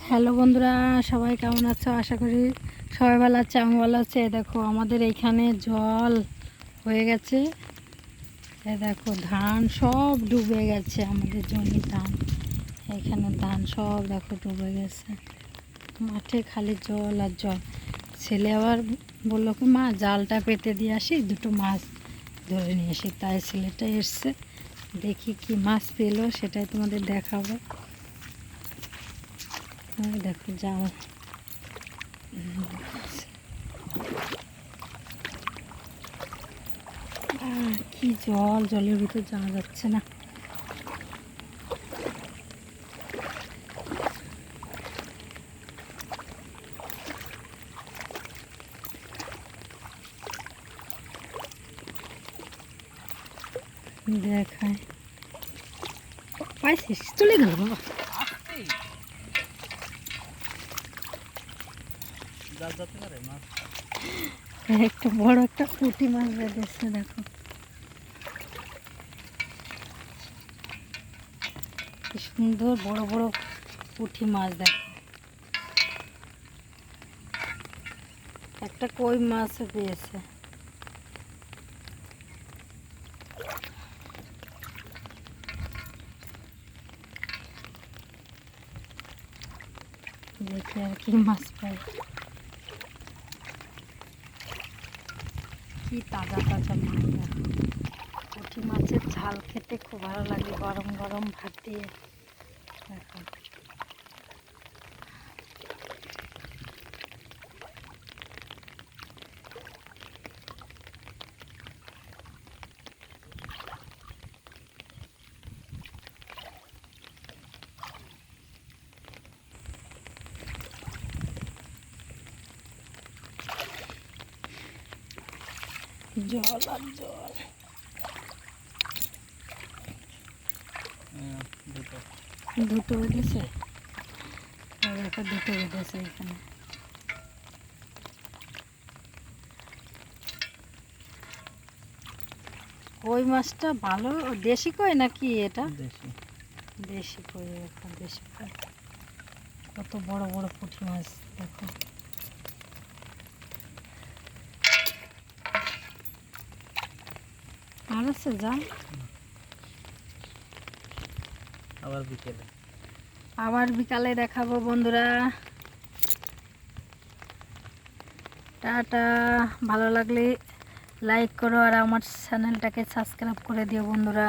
Hello বন্ধুরা, সবাই কেমন আছো? আশা করি সবাই ভালো আছে, আমি ভালো আছি। দেখো আমাদের এইখানে জল হয়ে গেছে। দেখো ধান সব ডুবে গেছে, আমাদের জমির ধান, এখানে ধান সব দেখো ডুবে গেছে। মাঠে খালি জল আর জল। ছেলে আবার বললো কি, মা জালটা পেতে দিয়ে আসি, দুটো মাছ ধরে নিয়ে আসি। তাই ছেলেটা এসছে, দেখি কি মাছ পেলো সেটাই তোমাদের দেখাবো। দেখো জাল, কি জল, জলের ভিতর যাওয়া যাচ্ছে না। দেখায় পাইছিস, চলে গেল বাবা। একটা বড় একটা পুঁটি মাছ বেঁধেছে, দেখো কি সুন্দর বড় বড় পুঁটি মাছ। দেখো একটা কই মাছও পেয়েছে। দেখি আর কি মাছ পাই। কি তাজা তাজা মাছ। দেখো পুঁটি মাছের ঝাল খেতে খুব ভালো লাগে, গরম গরম ভাত দিয়ে। দেখো জল আর জল। দুটো বেঁধেছে, দেখো দুটো বেঁধেছে এখানে। কই মাছটা ভালো, দেশি কই নাকি এটা? দেশি কই, এখন দেশি কই। কত বড় বড় পুঁটি মাছ দেখো। আর আছে জাল। আবার বিকালে দেখাবো বন্ধুরা। টাটা। ভালো লাগলে লাইক করো আর আমার চ্যানেলটাকে সাবস্ক্রাইব করে দিও বন্ধুরা।